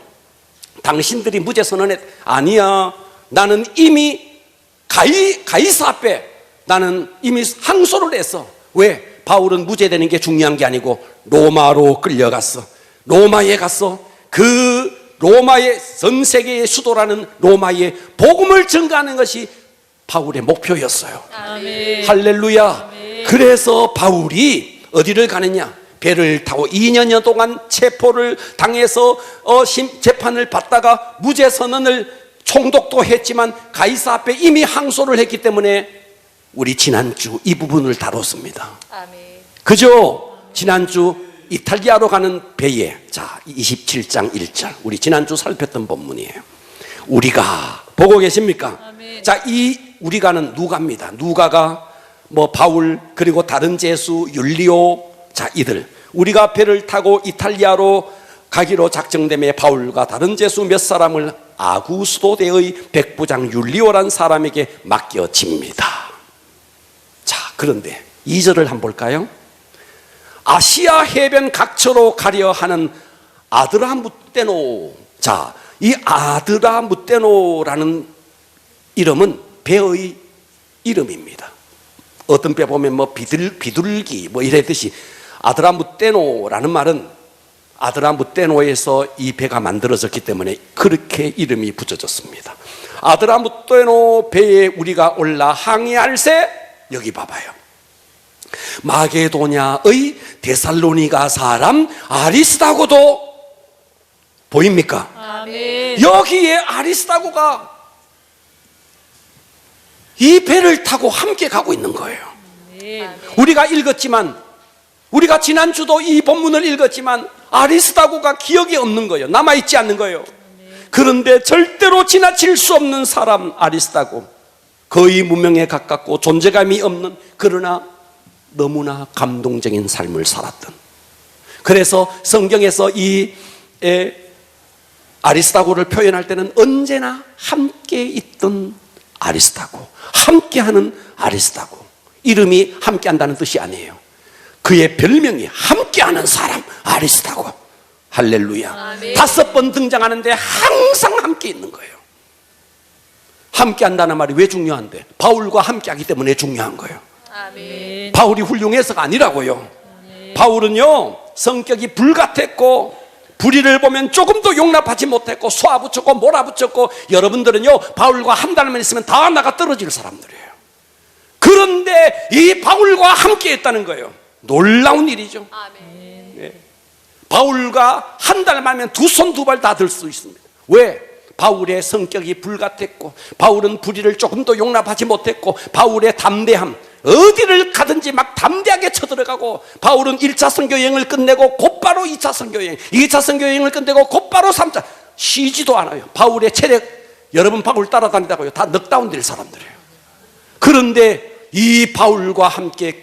당신들이 무죄 선언했, 아니야, 나는 이미 가이사 앞에 나는 이미 항소를 했어. 왜? 바울은 무죄되는 게 중요한 게 아니고 로마로 끌려갔어. 로마에 가서 그 로마의 전 세계의 수도라는 로마의 복음을 증거하는 것이 바울의 목표였어요. 아멘. 할렐루야. 그래서 바울이 어디를 가느냐? 배를 타고 2년여 동안 체포를 당해서 재판을 받다가 무죄 선언을 총독도 했지만 가이사 앞에 이미 항소를 했기 때문에 우리 지난주 이 부분을 다뤘습니다. 아멘. 그죠? 지난주 이탈리아로 가는 배에, 자 27장 1절 우리 지난주 살폈던 본문이에요. 우리가 보고 계십니까? 아멘. 자, 이 우리가는 누가입니다. 누가가 뭐 바울 그리고 다른 제수 율리오, 자 이들 우리가 배를 타고 이탈리아로 가기로 작정됨에 바울과 다른 제수 몇 사람을 아구스도대의 백부장 율리오란 사람에게 맡겨집니다. 자, 그런데 2절을 한번 볼까요? 아시아 해변 각처로 가려 하는 아드라무떼노. 자, 이 아드라무떼노라는 이름은 배의 이름입니다. 어떤 배 보면 뭐 비둘기 뭐 이랬듯이 아드라무떼노라는 말은 아드라무떼노에서 이 배가 만들어졌기 때문에 그렇게 이름이 붙여졌습니다. 아드라무떼노 배에 우리가 올라 항해할세, 여기 봐봐요. 마게도냐의 데살로니가 사람 아리스다고도 보입니까? 아멘. 여기에 아리스다고가 이 배를 타고 함께 가고 있는 거예요. 아멘. 우리가 읽었지만, 우리가 지난주도 이 본문을 읽었지만 아리스다고가 기억이 없는 거예요. 남아있지 않는 거예요. 그런데 절대로 지나칠 수 없는 사람 아리스다고, 거의 무명에 가깝고 존재감이 없는, 그러나 너무나 감동적인 삶을 살았던, 그래서 성경에서 이 아리스다고를 표현할 때는 언제나 함께 있던 아리스다고, 함께하는 아리스다고. 이름이 함께한다는 뜻이 아니에요. 그의 별명이 함께하는 사람 아리스다고. 할렐루야. 아멘. 5번 등장하는데 항상 함께 있는 거예요. 함께한다는 말이 왜 중요한데? 바울과 함께하기 때문에 중요한 거예요. 아멘. 바울이 훌륭해서가 아니라고요. 바울은요, 성격이 불같았고 불의를 보면 조금도 용납하지 못했고 쏘아붙였고 몰아붙였고, 여러분들은요 바울과 한 달만 있으면 다 나가 떨어질 사람들이에요. 그런데 이 바울과 함께 했다는 거예요. 놀라운 일이죠. 아멘. 네. 바울과 한 달만 하면 두 손 두 발 다 들 수 있습니다. 왜? 바울의 성격이 불같았고, 바울은 불의를 조금도 용납하지 못했고, 바울의 담대함, 어디를 가든지 막 담대하게 쳐들어가고, 바울은 1차 선교 여행을 끝내고 곧바로 2차 선교 여행, 2차 선교 여행을 끝내고 곧바로 3차, 쉬지도 않아요. 바울의 체력, 여러분 바울 따라다니다고요, 다 넉다운 될 사람들이에요. 그런데 이 바울과 함께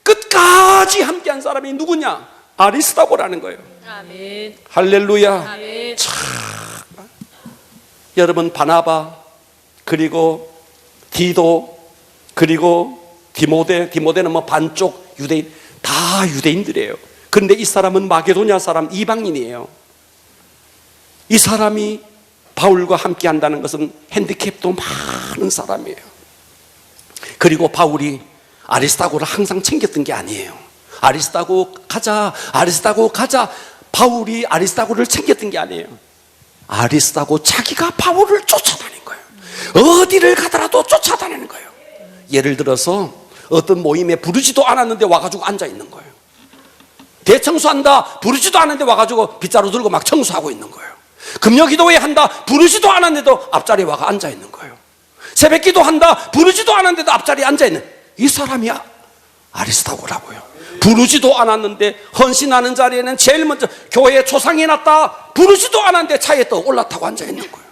끝까지 함께한 사람이 누구냐? 아리스다고라는 거예요. 아멘. 할렐루야. 아멘. 여러분, 바나바 그리고 디도 그리고 디모데는 뭐 반쪽 유대인, 다 유대인들이에요. 그런데 이 사람은 마게도냐 사람, 이방인이에요. 이 사람이 바울과 함께 한다는 것은 핸디캡도 많은 사람이에요. 그리고 바울이 아리스다고를 항상 챙겼던 게 아니에요. 아리스다고 가자, 아리스다고 가자. 바울이 아리스다고를 챙겼던 게 아니에요. 아리스다고 자기가 바울을 쫓아다닌 거예요. 어디를 가더라도 쫓아다니는 거예요. 예를 들어서 어떤 모임에 부르지도 않았는데 와가지고 앉아있는 거예요. 대청소한다 부르지도 않았는데 와가지고 빗자루 들고 막 청소하고 있는 거예요. 금요기도회 한다 부르지도 않았는데도 앞자리에 와가 앉아있는 거예요. 새벽기도 한다 부르지도 않았는데도 앞자리에 앉아있는, 이 사람이 아리스다고라고요. 부르지도 않았는데 헌신하는 자리에는 제일 먼저, 교회에 초상이 났다 부르지도 않았는데 차에 또 올라타고 앉아있는 거예요.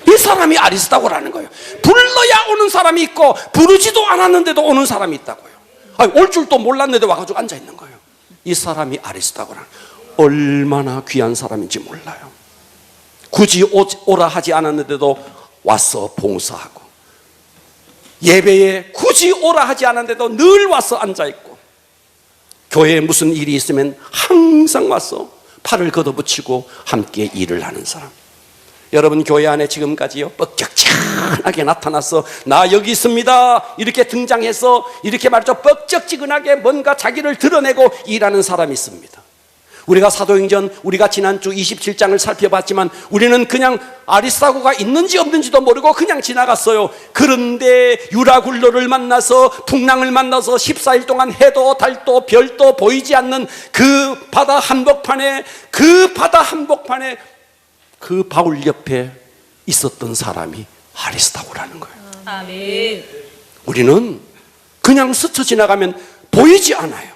이 사람이 아리스다고라는 거예요. 불러야 오는 사람이 있고 부르지도 않았는데도 오는 사람이 있다고요. 아니, 올 줄도 몰랐는데 와가지고 앉아있는 거예요. 이 사람이 아리스다고라는 거예요. 얼마나 귀한 사람인지 몰라요. 굳이 오라 하지 않았는데도 와서 봉사하고, 예배에 굳이 오라 하지 않았는데도 늘 와서 앉아있고, 교회에 무슨 일이 있으면 항상 와서 팔을 걷어붙이고 함께 일을 하는 사람. 여러분, 교회 안에 지금까지요 뻑적지근하게 나타나서 나 여기 있습니다 이렇게 등장해서 이렇게 말이죠 뻑적지근하게 뭔가 자기를 드러내고 일하는 사람이 있습니다. 우리가 사도행전, 우리가 지난주 27장을 살펴봤지만 우리는 그냥 아리스다고가 있는지 없는지도 모르고 그냥 지나갔어요. 그런데 유라굴로를 만나서, 풍랑을 만나서 14일 동안 해도 달도 별도 보이지 않는 그 바다 한복판에, 그 바울 옆에 있었던 사람이 아리스다고라는 거예요. 아멘. 우리는 그냥 스쳐 지나가면 보이지 않아요.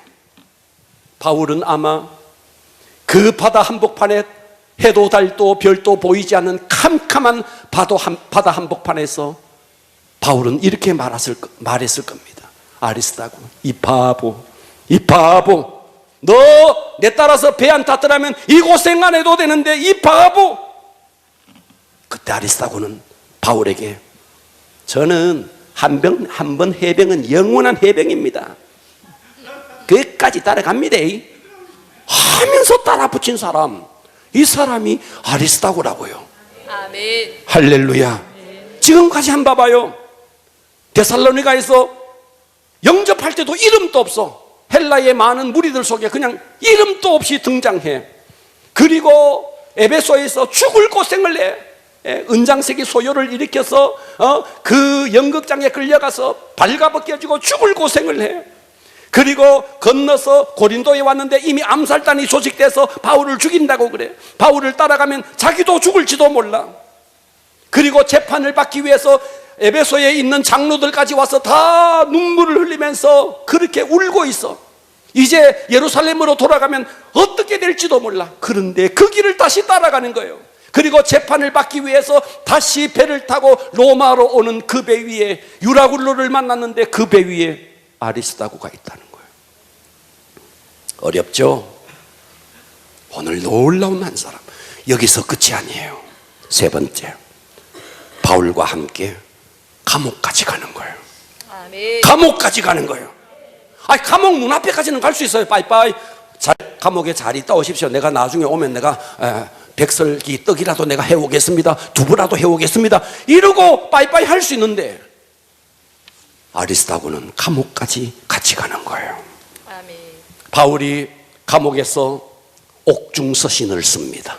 바울은 아마 그 바다 한복판에 해도 달도 별도 보이지 않는 캄캄한 바다 한복판에서 바울은 이렇게 말했을 겁니다. 아리스다고, 이 바보, 너 내 따라서 배 안 탔더라면 이 고생 안 해도 되는데 이 바보. 그때 아리스다고는 바울에게, 저는 한 번 해병은 영원한 해병입니다, 끝까지 따라갑니다 하면서 따라 붙인 사람, 이 사람이 아리스다고라고요. 아멘. 할렐루야. 지금까지 한번 봐봐요. 데살로니가에서 영접할 때도 이름도 없어. 헬라의 많은 무리들 속에 그냥 이름도 없이 등장해. 그리고 에베소에서 죽을 고생을 해. 은장색이 소요를 일으켜서 그 연극장에 끌려가서 발가벗겨지고 죽을 고생을 해. 그리고 건너서 고린도에 왔는데 이미 암살단이 조직돼서 바울을 죽인다고 그래. 바울을 따라가면 자기도 죽을지도 몰라. 그리고 재판을 받기 위해서 에베소에 있는 장로들까지 와서 다 눈물을 흘리면서 그렇게 울고 있어. 이제 예루살렘으로 돌아가면 어떻게 될지도 몰라. 그런데 그 길을 다시 따라가는 거예요. 그리고 재판을 받기 위해서 다시 배를 타고 로마로 오는 그 배 위에 유라굴로를 만났는데 그 배 위에 아리스다고가 있다는 거예요. 어렵죠? 오늘 놀라운 한 사람. 여기서 끝이 아니에요. 세 번째, 바울과 함께 감옥까지 가는 거예요. 아멘. 감옥까지 가는 거예요. 아니, 감옥 문 앞에까지는 갈 수 있어요. 빠이빠이. 감옥에 잘 있다 오십시오. 내가 나중에 오면 내가 백설기 떡이라도 내가 해오겠습니다, 두부라도 해오겠습니다, 이러고 빠이빠이 할 수 있는데 아리스다고는 감옥까지 같이 가는 거예요. 아멘. 바울이 감옥에서 옥중서신을 씁니다.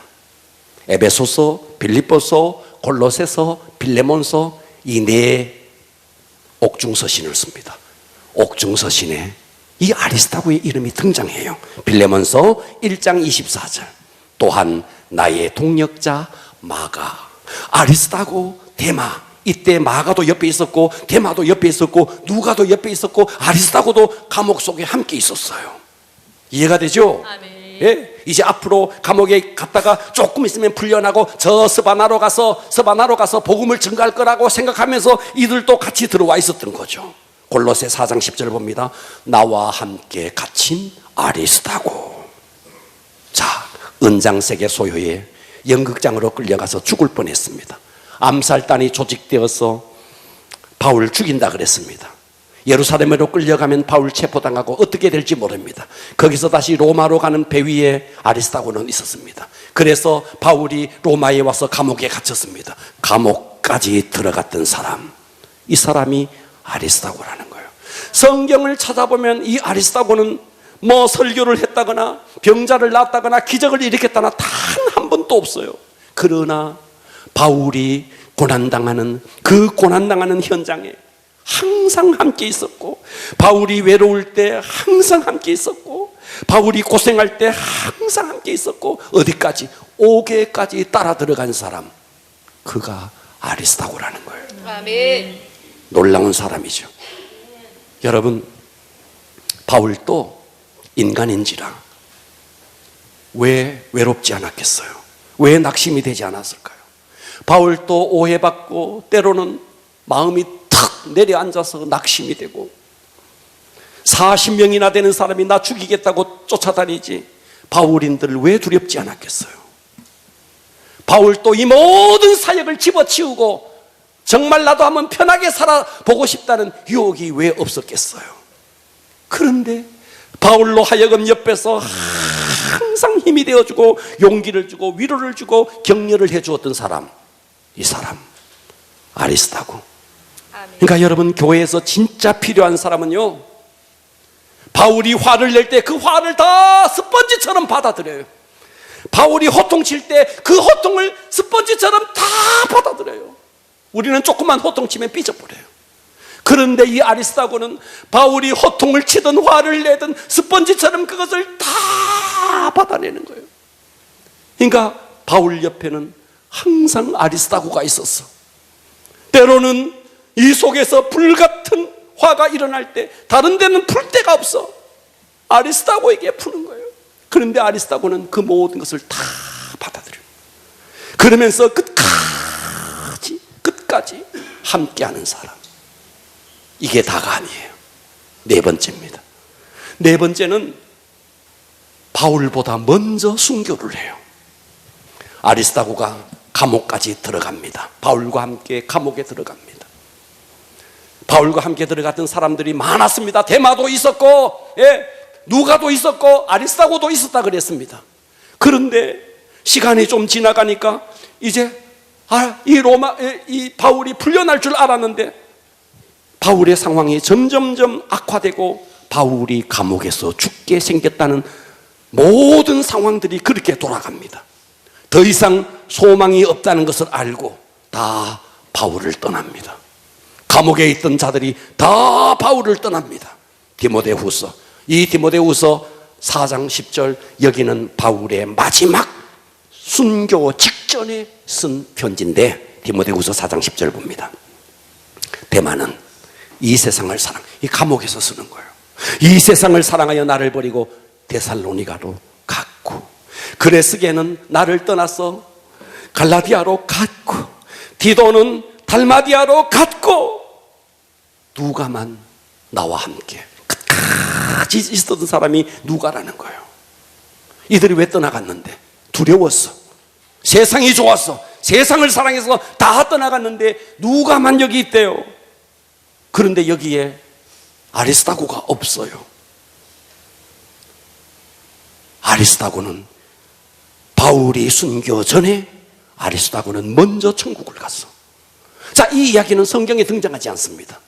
에베소서, 빌립보서, 골로새서, 빌레몬서, 이 네 옥중서신을 씁니다. 옥중서신에 이 아리스다고의 이름이 등장해요. 빌레몬서 1장 24절. 또한 나의 동역자 마가, 아리스다고, 데마. 이때 마가도 옆에 있었고 데마도 옆에 있었고 누가도 옆에 있었고 아리스다고도 감옥 속에 함께 있었어요. 이해가 되죠? 아멘. 예? 이제 앞으로 감옥에 갔다가 조금 있으면 풀려나고 저 스바나로 가서 복음을 증거할 거라고 생각하면서 이들도 같이 들어와 있었던 거죠. 골로새 4장 10절 봅니다. 나와 함께 갇힌 아리스다고. 자, 은장색의 소요에 연극장으로 끌려가서 죽을 뻔했습니다. 암살단이 조직되어서 바울 죽인다 그랬습니다. 예루살렘으로 끌려가면 바울 체포당하고 어떻게 될지 모릅니다. 거기서 다시 로마로 가는 배 위에 아리스다고는 있었습니다. 그래서 바울이 로마에 와서 감옥에 갇혔습니다. 감옥까지 들어갔던 사람, 이 사람이 아리스다고라는 거예요. 성경을 찾아보면 이 아리스다고는 뭐 설교를 했다거나 병자를 낫다거나 기적을 일으켰다거나 단 한 번도 없어요. 그러나 바울이 고난당하는 현장에 항상 함께 있었고, 바울이 외로울 때 항상 함께 있었고, 바울이 고생할 때 항상 함께 있었고, 어디까지? 옥에까지 따라 들어간 사람, 그가 아리스다고라는 거예요. 아멘. 놀라운 사람이죠. 여러분, 바울도 인간인지라 왜 외롭지 않았겠어요? 왜 낙심이 되지 않았을까요? 바울도 오해받고 때로는 마음이 탁 내려앉아서 낙심이 되고, 40명이나 되는 사람이 나 죽이겠다고 쫓아다니지 바울인들 왜 두렵지 않았겠어요? 바울도 이 모든 사역을 집어치우고 정말 나도 한번 편하게 살아보고 싶다는 유혹이 왜 없었겠어요? 그런데 바울로 하여금 옆에서 항상 힘이 되어주고 용기를 주고 위로를 주고 격려를 해주었던 사람, 이 사람 아리스다고. 아멘. 그러니까 여러분, 교회에서 진짜 필요한 사람은요, 바울이 화를 낼 때 그 화를 다 스펀지처럼 받아들여요. 바울이 호통칠 때 그 호통을 스펀지처럼 다 받아들여요. 우리는 조금만 호통치면 삐져버려요. 그런데 이 아리스다고는 바울이 호통을 치든 화를 내든 스펀지처럼 그것을 다 받아내는 거예요. 그러니까 바울 옆에는 항상 아리스다고가 있었어. 때로는 이 속에서 불같은 화가 일어날 때 다른 데는 풀 데가 없어. 아리스다고에게 푸는 거예요. 그런데 아리스다고는 그 모든 것을 다 받아들여요. 그러면서 끝까지 함께하는 사람. 이게 다가 아니에요. 네 번째입니다. 네 번째는 바울보다 먼저 순교를 해요. 아리스다고가 감옥까지 들어갑니다. 바울과 함께 감옥에 들어갑니다. 바울과 함께 들어갔던 사람들이 많았습니다. 데마도 있었고, 누가도 있었고, 아리스다고도 있었다 그랬습니다. 그런데 시간이 좀 지나가니까 이제 이 바울이 풀려날 줄 알았는데 바울의 상황이 점점점 악화되고 바울이 감옥에서 죽게 생겼다는 모든 상황들이 그렇게 돌아갑니다. 더 이상 소망이 없다는 것을 알고 다 바울을 떠납니다. 감옥에 있던 자들이 다 바울을 떠납니다. 디모데후서, 이 디모데후서 4장 10절, 여기는 바울의 마지막 순교 직전에 쓴 편지인데 디모데후서 4장 10절 봅니다. 대만은 이 세상을 이 감옥에서 쓰는 거예요. 이 세상을 사랑하여 나를 버리고 데살로니가로 갔고, 그레스게는 나를 떠나서 갈라디아로 갔고, 디도는 달마디아로 갔고, 누가만 나와 함께 끝까지 있었던 사람이 누가라는 거예요. 이들이 왜 떠나갔는데? 두려웠어. 세상이 좋았어. 세상을 사랑해서 다 떠나갔는데 누가만 여기 있대요. 그런데 여기에 아리스다고가 없어요. 아리스다고는 바울이 순교 전에 아리스다고는 먼저 천국을 갔어. 자, 이 이야기는 성경에 등장하지 않습니다.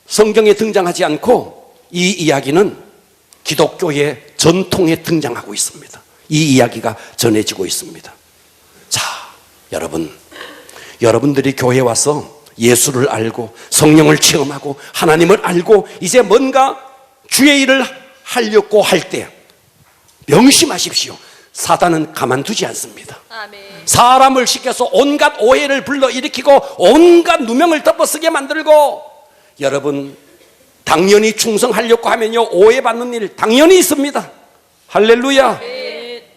성경에 등장하지 않고 이 이야기는 기독교의 전통에 등장하고 있습니다. 이 이야기가 전해지고 있습니다. 자, 여러분들이 교회에 와서 예수를 알고 성령을 체험하고 하나님을 알고 이제 뭔가 주의 일을 하려고 할 때 명심하십시오. 사단은 가만두지 않습니다. 아멘. 사람을 시켜서 온갖 오해를 불러일으키고 온갖 누명을 덮어쓰게 만들고, 여러분 당연히 충성하려고 하면요 오해받는 일 당연히 있습니다. 할렐루야.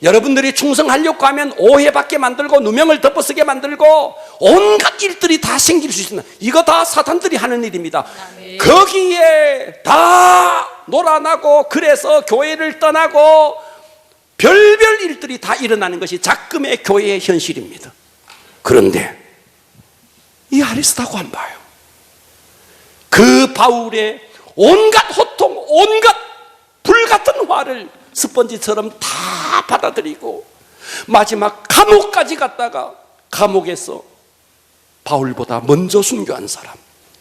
여러분들이 충성하려고 하면 오해받게 만들고 누명을 덮어쓰게 만들고 온갖 일들이 다 생길 수 있습니다. 이거 다 사탄들이 하는 일입니다. 아멘. 거기에 다 놀아나고 그래서 교회를 떠나고 별별 일들이 다 일어나는 것이 작금의 교회의 현실입니다. 그런데 이 아리스다고 안 봐요. 그 바울의 온갖 호통, 온갖 불같은 화를 스펀지처럼 다 받아들이고 마지막 감옥까지 갔다가 감옥에서 바울보다 먼저 순교한 사람,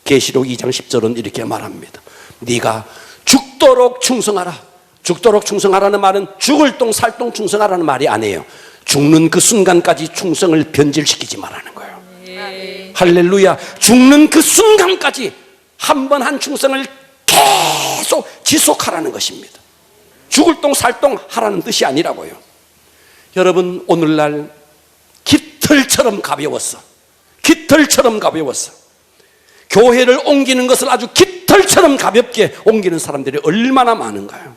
계시록 2장 10절은 이렇게 말합니다. 네가 죽도록 충성하라. 죽도록 충성하라는 말은 죽을 똥 살똥 충성하라는 말이 아니에요. 죽는 그 순간까지 충성을 변질시키지 말라는 거예요. 아멘. 할렐루야. 죽는 그 순간까지 한 번 한 충성을 계속 지속하라는 것입니다. 죽을 똥 살똥 하라는 뜻이 아니라고요. 여러분, 오늘날 깃털처럼 가벼웠어. 깃털처럼 가벼웠어. 교회를 옮기는 것을 아주 깃털처럼 가볍게 옮기는 사람들이 얼마나 많은가요?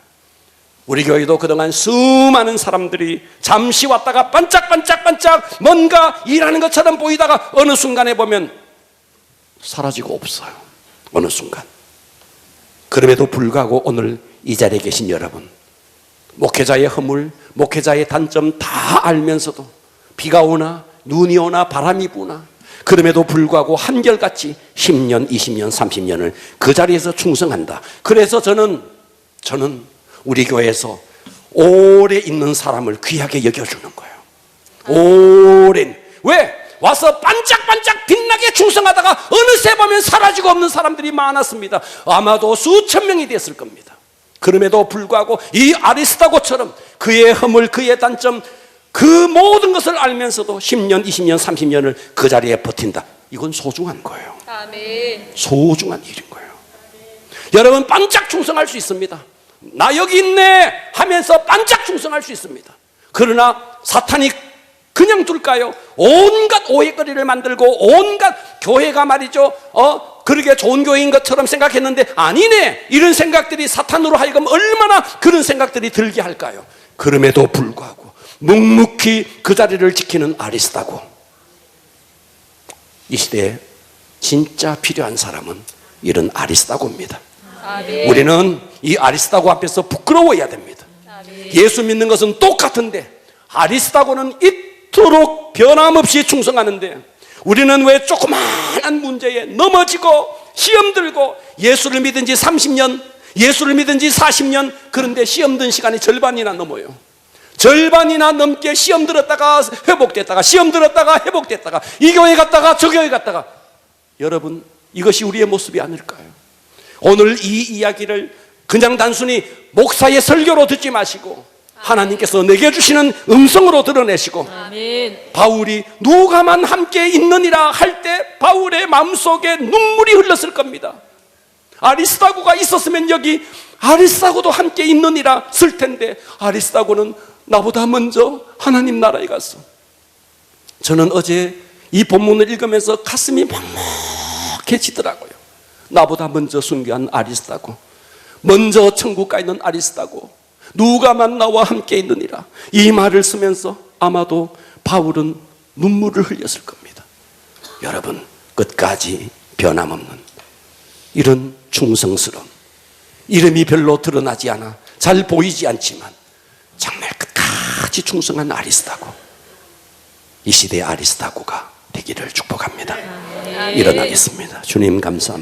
우리 교회도 그동안 수많은 사람들이 잠시 왔다가 반짝반짝반짝 뭔가 일하는 것처럼 보이다가 어느 순간에 보면 사라지고 없어요. 어느 순간. 그럼에도 불구하고 오늘 이 자리에 계신 여러분, 목회자의 허물, 목회자의 단점 다 알면서도 비가 오나 눈이 오나 바람이 부나 그럼에도 불구하고 한결같이 10년, 20년, 30년을 그 자리에서 충성한다. 그래서 저는 우리 교회에서 오래 있는 사람을 귀하게 여겨주는 거예요. 오랜. 왜? 와서 반짝반짝 빛나게 충성하다가 어느새 보면 사라지고 없는 사람들이 많았습니다. 아마도 수천 명이 됐을 겁니다. 그럼에도 불구하고 이 아리스다고처럼 그의 허물, 그의 단점, 그 모든 것을 알면서도 10년, 20년, 30년을 그 자리에 버틴다. 이건 소중한 거예요. 아멘. 소중한 일인 거예요. 여러분 반짝 충성할 수 있습니다. 나 여기 있네 하면서 반짝 충성할 수 있습니다. 그러나 사탄이 그냥 둘까요? 온갖 오해거리를 만들고 온갖 교회가 말이죠, 그러게 좋은 교회인 것처럼 생각했는데 아니네, 이런 생각들이 사탄으로 하여금 얼마나 그런 생각들이 들게 할까요? 그럼에도 불구하고 묵묵히 그 자리를 지키는 아리스다고. 이 시대에 진짜 필요한 사람은 이런 아리스다고입니다. 아멘. 우리는 이 아리스다고 앞에서 부끄러워해야 됩니다. 아멘. 예수 믿는 것은 똑같은데 아리스다고는 이토록 변함없이 충성하는데 우리는 왜 조그마한 문제에 넘어지고 시험 들고, 예수를 믿은 지 30년, 예수를 믿은 지 40년, 그런데 시험 든 시간이 절반이나 넘어요. 절반이나 넘게 시험 들었다가 회복됐다가 시험 들었다가 회복됐다가 이 교회 갔다가 저 교회 갔다가. 여러분, 이것이 우리의 모습이 아닐까요? 오늘 이 이야기를 그냥 단순히 목사의 설교로 듣지 마시고 하나님께서 내게 주시는 음성으로 드러내시고, 아멘. 바울이 누가만 함께 있느니라 할 때 바울의 마음속에 눈물이 흘렀을 겁니다. 아리스다고가 있었으면 여기 아리스다고도 함께 있느니라 쓸 텐데 아리스다고는 나보다 먼저 하나님 나라에 갔어. 저는 어제 이 본문을 읽으면서 가슴이 먹먹해지더라고요. 나보다 먼저 순교한 아리스다고, 먼저 천국 가 있는 아리스다고, 누가만 나와 함께 있느니라, 이 말을 쓰면서 아마도 바울은 눈물을 흘렸을 겁니다. 여러분, 끝까지 변함없는 이런 충성스러움, 이름이 별로 드러나지 않아 잘 보이지 않지만 정말 끝까지 충성한 아리스다고, 이 시대의 아리스다고가 되기를 축복합니다. 일어나겠습니다. 주님 감사합니다.